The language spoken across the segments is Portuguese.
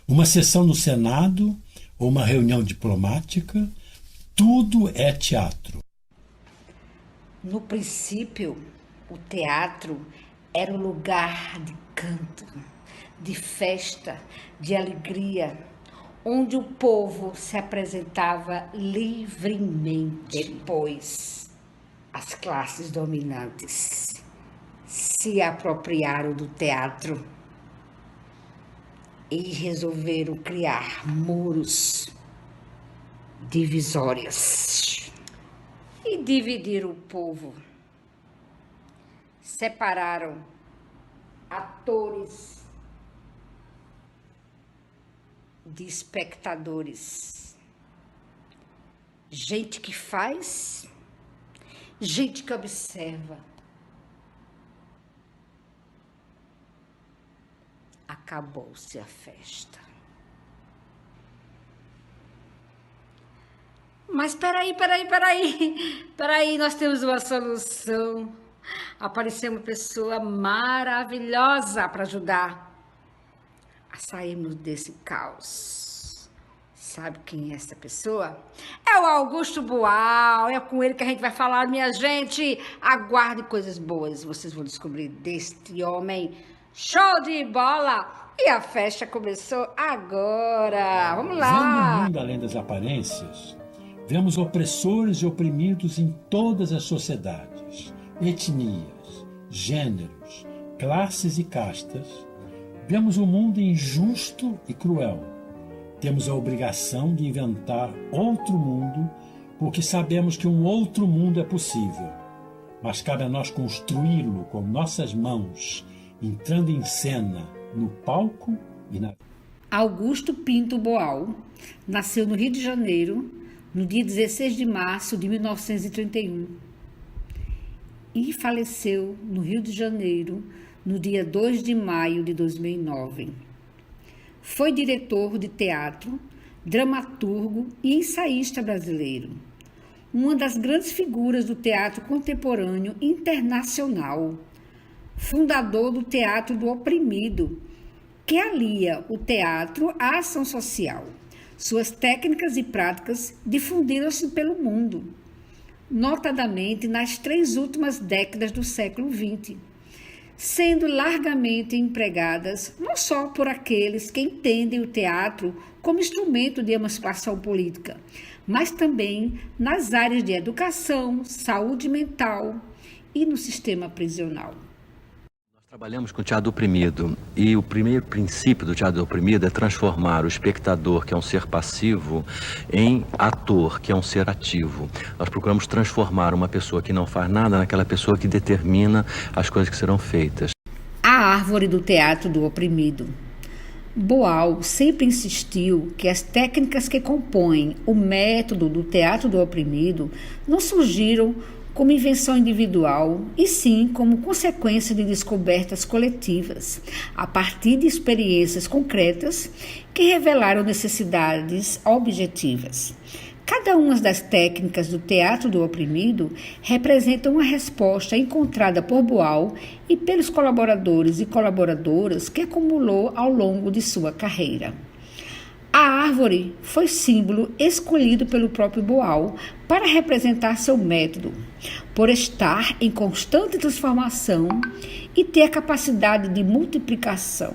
Uma sessão no Senado ou uma reunião diplomática, tudo é teatro. No princípio, o teatro era um lugar de canto, de festa, de alegria, onde o povo se apresentava livremente. Depois, as classes dominantes se apropriaram do teatro e resolveram criar muros divisórias e dividiram o povo. Separaram atores de espectadores. Gente que faz, gente que observa. Acabou-se a festa. Mas peraí, nós temos uma solução. Apareceu uma pessoa maravilhosa para ajudar a sairmos desse caos. Sabe quem é essa pessoa? É o Augusto Boal, é com ele que a gente vai falar, minha gente. Aguarde coisas boas, vocês vão descobrir deste homem. Show de bola! E a festa começou agora. Vamos lá! Vendo o mundo além das aparências, vemos opressores e oprimidos em todas as sociedades, etnias, gêneros, classes e castas. Vemos o mundo injusto e cruel. Temos a obrigação de inventar outro mundo, porque sabemos que um outro mundo é possível. Mas cabe a nós construí-lo com nossas mãos, entrando em cena no palco e na... Augusto Pinto Boal nasceu no Rio de Janeiro, no dia 16 de março de 1931 e faleceu no Rio de Janeiro no dia 2 de maio de 2009. Foi diretor de teatro, dramaturgo e ensaísta brasileiro. Uma das grandes figuras do teatro contemporâneo internacional. Fundador do Teatro do Oprimido, que alia o teatro à ação social. Suas técnicas e práticas difundiram-se pelo mundo, notadamente nas 3 últimas décadas do século XX, sendo largamente empregadas não só por aqueles que entendem o teatro como instrumento de emancipação política, mas também nas áreas de educação, saúde mental e no sistema prisional. Trabalhamos com o teatro do oprimido e o primeiro princípio do teatro do oprimido é transformar o espectador, que é um ser passivo, em ator, que é um ser ativo. Nós procuramos transformar uma pessoa que não faz nada naquela pessoa que determina as coisas que serão feitas. A árvore do teatro do oprimido. Boal sempre insistiu que as técnicas que compõem o método do teatro do oprimido não surgiram como invenção individual, e sim como consequência de descobertas coletivas, a partir de experiências concretas que revelaram necessidades objetivas. Cada uma das técnicas do teatro do oprimido representa uma resposta encontrada por Boal e pelos colaboradores e colaboradoras que acumulou ao longo de sua carreira. A árvore foi símbolo escolhido pelo próprio Boal para representar seu método, por estar em constante transformação e ter a capacidade de multiplicação.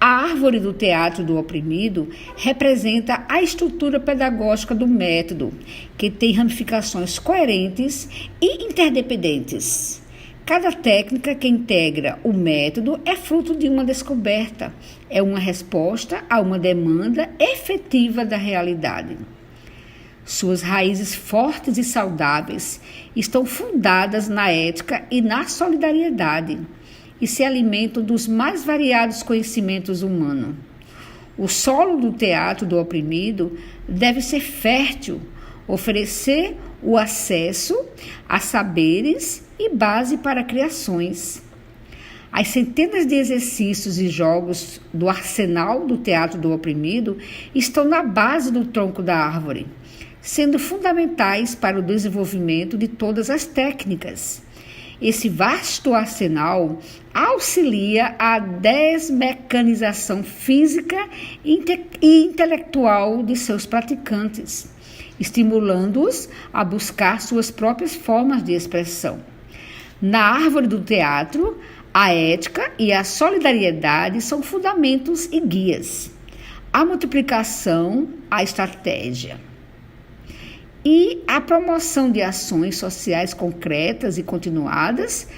A árvore do teatro do oprimido representa a estrutura pedagógica do método, que tem ramificações coerentes e interdependentes. Cada técnica que integra o método é fruto de uma descoberta, é uma resposta a uma demanda efetiva da realidade. Suas raízes fortes e saudáveis estão fundadas na ética e na solidariedade e se alimentam dos mais variados conhecimentos humanos. O solo do teatro do oprimido deve ser fértil, oferecer o acesso a saberes e base para criações. As centenas de exercícios e jogos do arsenal do teatro do oprimido estão na base do tronco da árvore, sendo fundamentais para o desenvolvimento de todas as técnicas. Esse vasto arsenal auxilia a desmecanização física e intelectual de seus praticantes, estimulando-os a buscar suas próprias formas de expressão. Na árvore do teatro, a ética e a solidariedade são fundamentos e guias. A multiplicação, a estratégia. E a promoção de ações sociais concretas e continuadas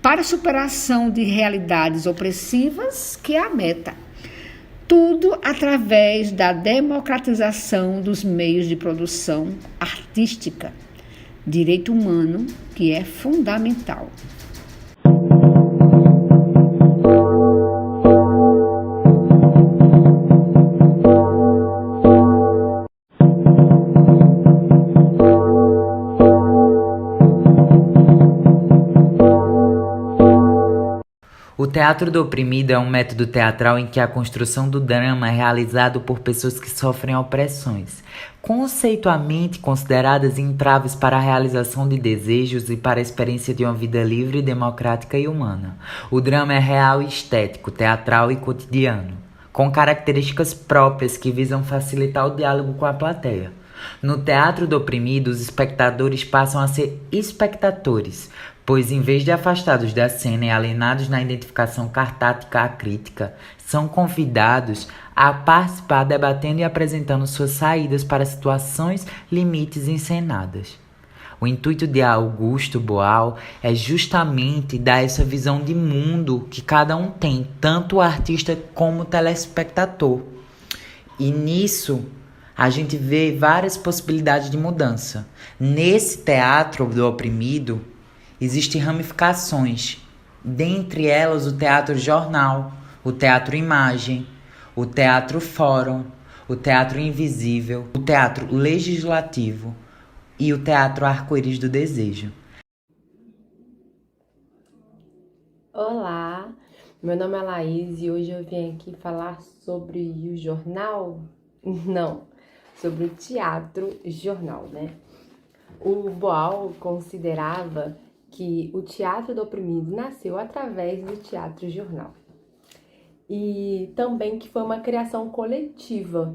para a superação de realidades opressivas, que é a meta. Tudo através da democratização dos meios de produção artística, direito humano que é fundamental. O teatro do oprimido é um método teatral em que a construção do drama é realizado por pessoas que sofrem opressões, conceitualmente consideradas entraves para a realização de desejos e para a experiência de uma vida livre, democrática e humana. O drama é real e estético, teatral e cotidiano, com características próprias que visam facilitar o diálogo com a plateia. No teatro do oprimido, os espectadores passam a ser espectadores, pois em vez de afastados da cena e alienados na identificação cartática crítica, são convidados a participar debatendo e apresentando suas saídas para situações limites encenadas. O intuito de Augusto Boal é justamente dar essa visão de mundo que cada um tem, tanto o artista como o telespectador. E nisso a gente vê várias possibilidades de mudança. Nesse teatro do oprimido, existem ramificações, dentre elas o teatro jornal, o teatro imagem, o teatro fórum, o teatro invisível, o teatro legislativo e o teatro arco-íris do desejo. Olá, meu nome é Laís e hoje eu vim aqui falar sobre o jornal? Não, sobre o teatro jornal, né? O Boal considerava que o teatro do oprimido nasceu através do teatro jornal. E também que foi uma criação coletiva,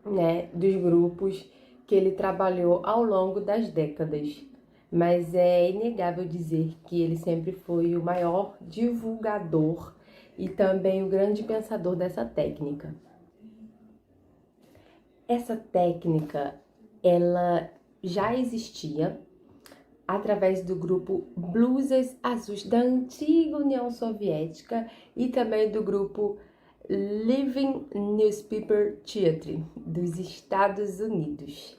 né, dos grupos que ele trabalhou ao longo das décadas. Mas é inegável dizer que ele sempre foi o maior divulgador e também o grande pensador dessa técnica. Essa técnica, ela já existia através do grupo Blusas Azuis da antiga União Soviética e também do grupo Living Newspaper Theatre dos Estados Unidos,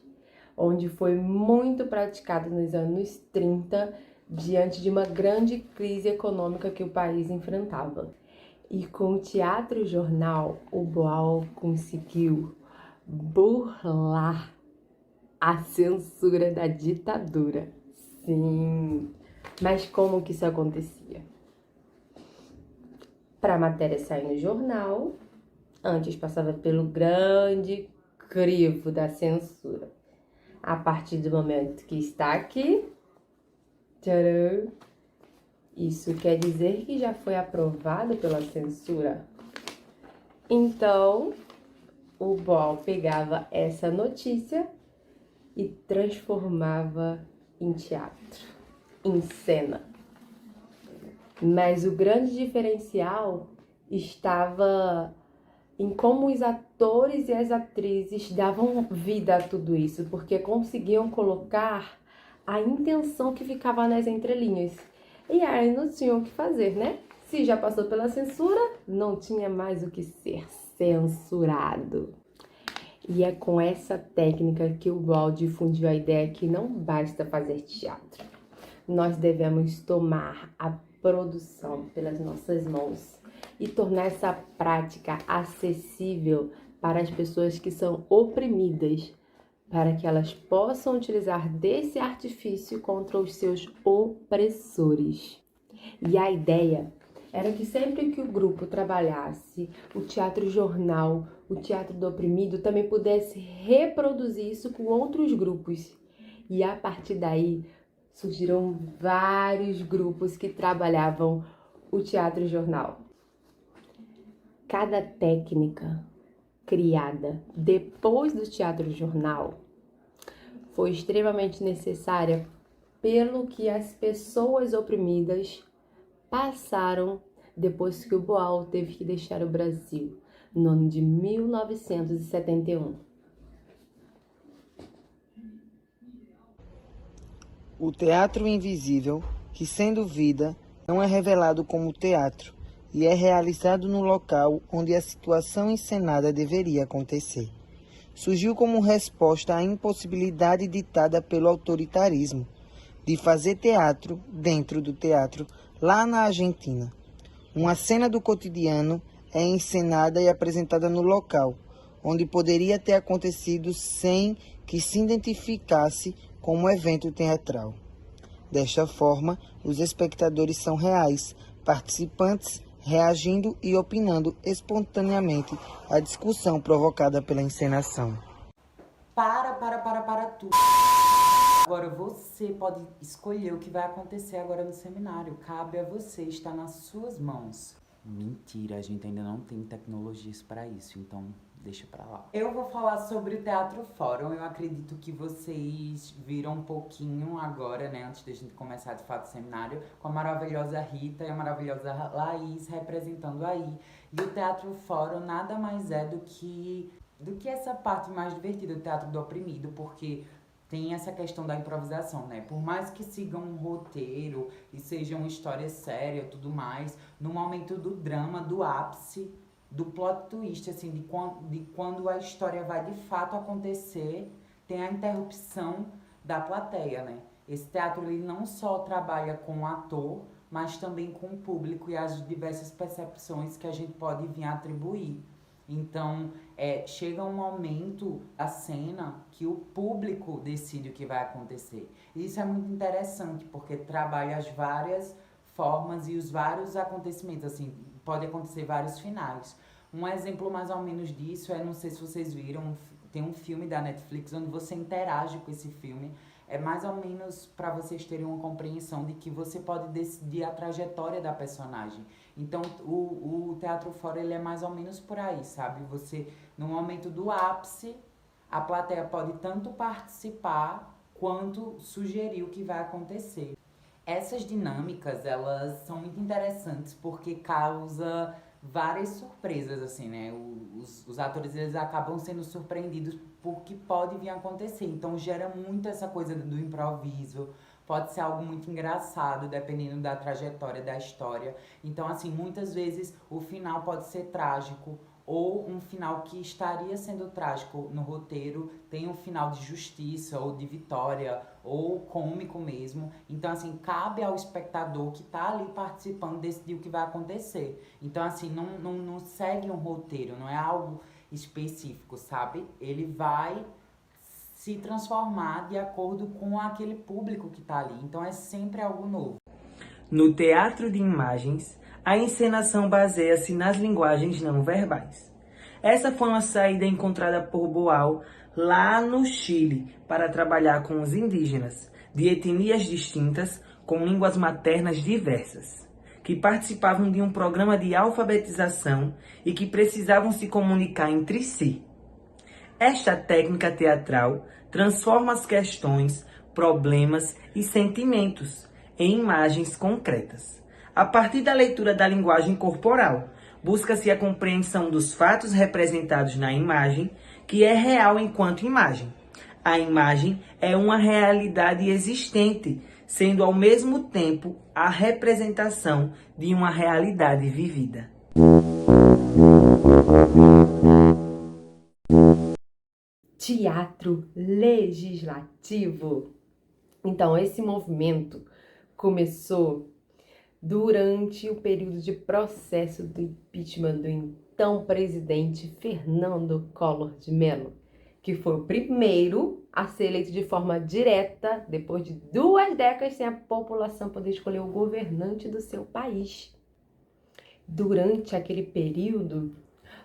onde foi muito praticado nos anos 30, diante de uma grande crise econômica que o país enfrentava. E com o teatro jornal, o Boal conseguiu burlar a censura da ditadura. Sim, mas como que isso acontecia? Para a matéria sair no jornal, antes passava pelo grande crivo da censura. A partir do momento que está aqui, tcharam, isso quer dizer que já foi aprovado pela censura. Então, o Boal pegava essa notícia e transformava em teatro, em cena. Mas o grande diferencial estava em como os atores e as atrizes davam vida a tudo isso, porque conseguiam colocar a intenção que ficava nas entrelinhas. E aí não tinham o que fazer, né? Se já passou pela censura, não tinha mais o que ser censurado. E é com essa técnica que o Boal difundiu a ideia que não basta fazer teatro. Nós devemos tomar a produção pelas nossas mãos e tornar essa prática acessível para as pessoas que são oprimidas, para que elas possam utilizar desse artifício contra os seus opressores. E a ideia era que sempre que o grupo trabalhasse o teatro jornal, o teatro do oprimido, também pudesse reproduzir isso com outros grupos. E a partir daí surgiram vários grupos que trabalhavam o teatro-jornal. Cada técnica criada depois do teatro-jornal foi extremamente necessária pelo que as pessoas oprimidas passaram depois que o Boal teve que deixar o Brasil, no ano de 1971. O teatro invisível, que sendo vida, não é revelado como teatro e é realizado no local onde a situação encenada deveria acontecer. Surgiu como resposta à impossibilidade ditada pelo autoritarismo de fazer teatro dentro do teatro lá na Argentina. Uma cena do cotidiano é encenada e apresentada no local, onde poderia ter acontecido sem que se identificasse como evento teatral. Desta forma, os espectadores são reais, participantes, reagindo e opinando espontaneamente à discussão provocada pela encenação. Para tudo. Agora você pode escolher o que vai acontecer agora no seminário. Cabe a você, está nas suas mãos. Mentira, a gente ainda não tem tecnologias para isso, então deixa pra lá. Eu vou falar sobre o Teatro Fórum. Eu acredito que vocês viram um pouquinho agora, né, antes da gente começar de fato o seminário, com a maravilhosa Rita e a maravilhosa Laís representando aí. E o Teatro Fórum nada mais é do que essa parte mais divertida do teatro do oprimido, porque tem essa questão da improvisação, né? Por mais que sigam um roteiro e seja uma história séria e tudo mais, no momento do drama, do ápice, do plot twist, assim, de quando a história vai de fato acontecer, tem a interrupção da plateia, né? Esse teatro, ele não só trabalha com o ator, mas também com o público e as diversas percepções que a gente pode vir a atribuir. Então, chega um momento da cena que o público decide o que vai acontecer. E isso é muito interessante, porque trabalha as várias formas e os vários acontecimentos, assim, pode acontecer vários finais. Um exemplo mais ou menos disso não sei se vocês viram, tem um filme da Netflix onde você interage com esse filme. É mais ou menos para vocês terem uma compreensão de que você pode decidir a trajetória da personagem. Então, o Teatro Fórum, ele é mais ou menos por aí, sabe? Você, no momento do ápice, a plateia pode tanto participar quanto sugerir o que vai acontecer. Essas dinâmicas, elas são muito interessantes porque causa várias surpresas, assim, né? Os atores, eles acabam sendo surpreendidos por que pode vir a acontecer. Então, gera muito essa coisa do improviso. Pode ser algo muito engraçado, dependendo da trajetória da história. Então, assim, muitas vezes o final pode ser trágico, ou um final que estaria sendo trágico no roteiro tem um final de justiça, ou de vitória, ou cômico mesmo. Então, assim, cabe ao espectador que tá ali participando decidir o que vai acontecer. Então, assim, não segue um roteiro, não é algo específico, sabe? Ele vai se transformar de acordo com aquele público que tá ali. Então, é sempre algo novo. No teatro de imagens, a encenação baseia-se nas linguagens não verbais. Essa foi uma saída encontrada por Boal lá no Chile para trabalhar com os indígenas, de etnias distintas, com línguas maternas diversas, que participavam de um programa de alfabetização e que precisavam se comunicar entre si. Esta técnica teatral transforma as questões, problemas e sentimentos em imagens concretas. A partir da leitura da linguagem corporal, busca-se a compreensão dos fatos representados na imagem, que é real enquanto imagem. A imagem é uma realidade existente, sendo ao mesmo tempo a representação de uma realidade vivida. Teatro legislativo. Então, esse movimento começou durante o período de processo do impeachment do então presidente Fernando Collor de Mello, que foi o primeiro a ser eleito de forma direta depois de 2 décadas sem a população poder escolher o governante do seu país. Durante aquele período,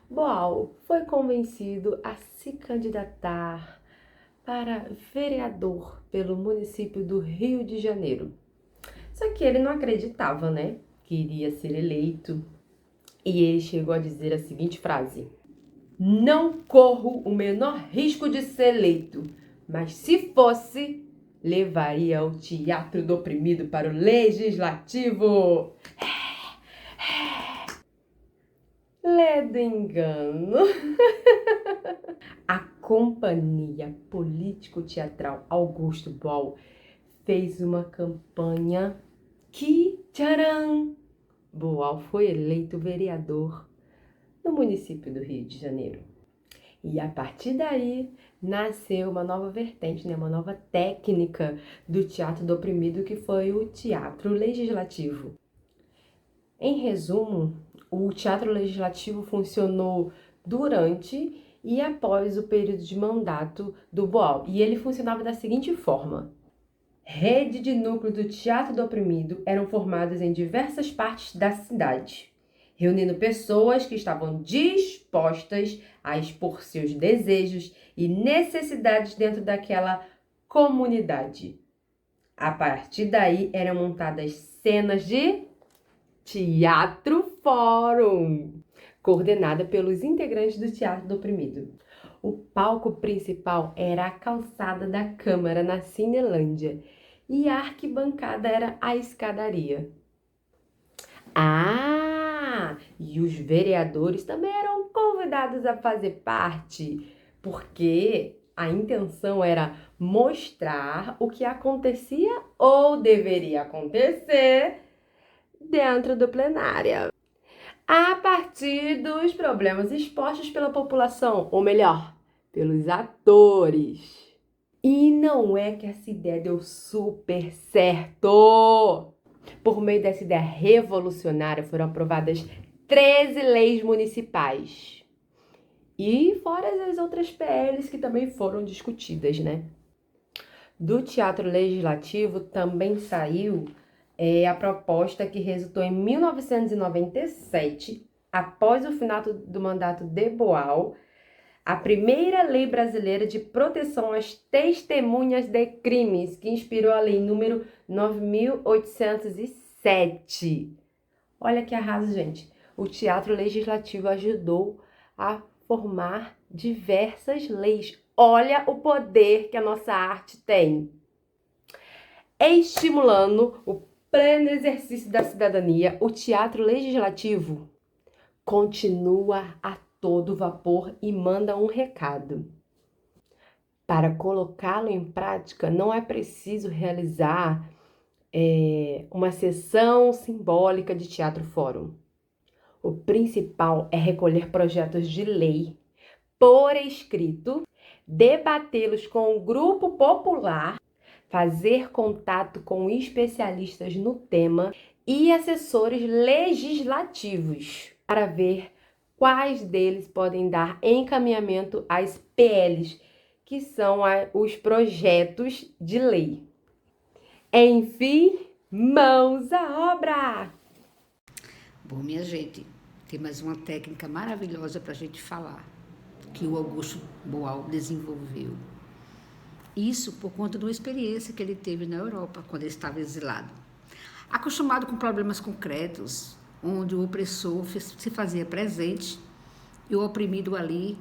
Boal foi convencido a se candidatar para vereador pelo município do Rio de Janeiro. Só que ele não acreditava, né, que iria ser eleito. E ele chegou a dizer a seguinte frase: não corro o menor risco de ser eleito, mas se fosse, levaria o teatro do oprimido para o legislativo. Ledo engano. A companhia político-teatral Augusto Boal fez uma campanha que, tcharam, Boal foi eleito vereador no município do Rio de Janeiro. E a partir daí nasceu uma nova vertente, né? Uma nova técnica do teatro do oprimido, que foi o teatro legislativo. Em resumo, o teatro legislativo funcionou durante e após o período de mandato do Boal. E ele funcionava da seguinte forma: rede de núcleos do teatro do oprimido eram formadas em diversas partes da cidade, reunindo pessoas que estavam dispostas a expor seus desejos e necessidades dentro daquela comunidade. A partir daí eram montadas cenas de teatro fórum, coordenada pelos integrantes do teatro do oprimido. O palco principal era a calçada da Câmara na Cinelândia e a arquibancada era a escadaria. E os vereadores também eram convidados a fazer parte, porque a intenção era mostrar o que acontecia ou deveria acontecer dentro do plenário, a partir dos problemas expostos pela população, ou melhor, pelos atores. E não é que essa ideia deu super certo. Por meio dessa ideia revolucionária foram aprovadas 13 leis municipais. E fora as outras PLs que também foram discutidas, né? Do teatro legislativo também saiu a proposta que resultou em 1997, após o final do mandato de Boal, a primeira lei brasileira de proteção às testemunhas de crimes, que inspirou a lei número 9.807. Olha que arraso, gente. O teatro legislativo ajudou a formar diversas leis. Olha o poder que a nossa arte tem. Estimulando o pleno exercício da cidadania, o teatro legislativo continua a todo vapor e manda um recado. Para colocá-lo em prática, não é preciso realizar uma sessão simbólica de teatro-fórum. O principal é recolher projetos de lei por escrito, debatê-los com o grupo popular, fazer contato com especialistas no tema e assessores legislativos para ver quais deles podem dar encaminhamento às PLs, que são os projetos de lei. Enfim, mãos à obra! Bom, minha gente, tem mais uma técnica maravilhosa para a gente falar, que o Augusto Boal desenvolveu. Isso por conta de uma experiência que ele teve na Europa, quando ele estava exilado. Acostumado com problemas concretos, onde o opressor se fazia presente e o oprimido ali,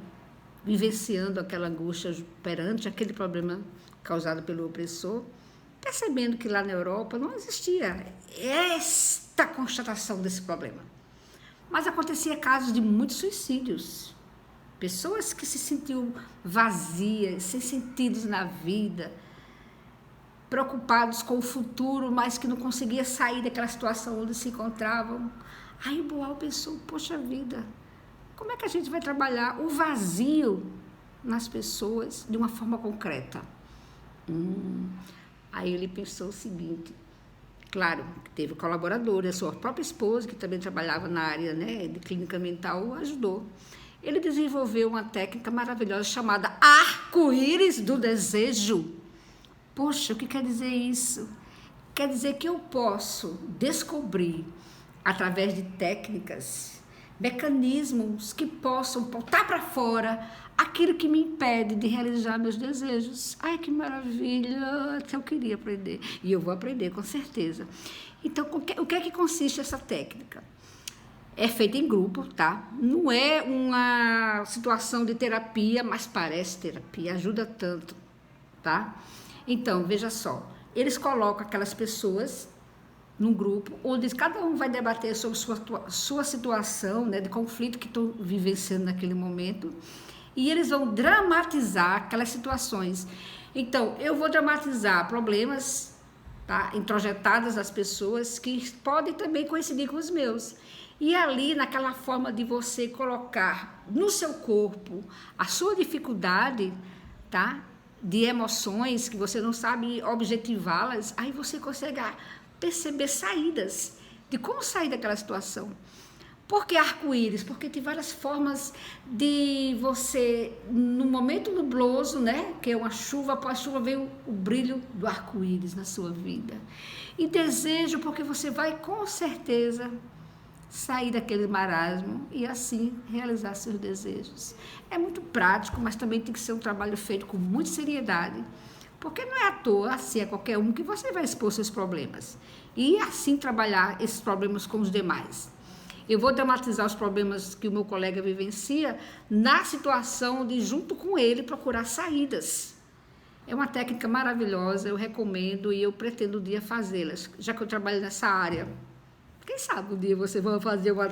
vivenciando aquela angústia perante aquele problema causado pelo opressor, percebendo que lá na Europa não existia esta constatação desse problema. Mas acontecia casos de muitos suicídios. Pessoas que se sentiam vazias, sem sentidos na vida, preocupados com o futuro, mas que não conseguiam sair daquela situação onde se encontravam. Aí o Boal pensou, poxa vida, como é que a gente vai trabalhar o vazio nas pessoas de uma forma concreta? Aí ele pensou o seguinte, claro, teve colaboradores, a sua própria esposa, que também trabalhava na área, né, de clínica mental, o ajudou. Ele desenvolveu uma técnica maravilhosa chamada arco-íris do desejo. Poxa, o que quer dizer isso? Quer dizer que eu posso descobrir, através de técnicas, mecanismos que possam botar para fora aquilo que me impede de realizar meus desejos. Ai, que maravilha! Eu queria aprender. E eu vou aprender, com certeza. Então, o que é que consiste essa técnica? É feita em grupo, tá? Não é uma situação de terapia, mas parece terapia, ajuda tanto, tá? Então, veja só, eles colocam aquelas pessoas num grupo, onde cada um vai debater sobre sua situação, né, de conflito que estão vivenciando naquele momento, e eles vão dramatizar aquelas situações. Então, eu vou dramatizar problemas, tá, introjetados das pessoas, que podem também coincidir com os meus. E ali, naquela forma de você colocar no seu corpo a sua dificuldade, tá, de emoções que você não sabe objetivá-las, aí você consegue perceber saídas de como sair daquela situação. Por que arco-íris? Porque tem várias formas de você, no momento nubloso, né, que é uma chuva, após a chuva vem o brilho do arco-íris na sua vida. E desejo, porque você vai com certeza sair daquele marasmo e assim realizar seus desejos. É muito prático, mas também tem que ser um trabalho feito com muita seriedade, porque não é à toa, assim, a qualquer um, que você vai expor seus problemas e assim trabalhar esses problemas com os demais. Eu vou dramatizar os problemas que o meu colega vivencia na situação de, junto com ele, procurar saídas. É uma técnica maravilhosa, eu recomendo e eu pretendo um dia fazê-las, já que eu trabalho nessa área. Quem sabe um dia você vai fazer uma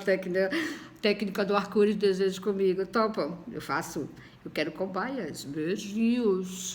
técnica do arco-íris de desejo comigo? Topa? Eu faço. Eu quero cobaias. Beijinhos.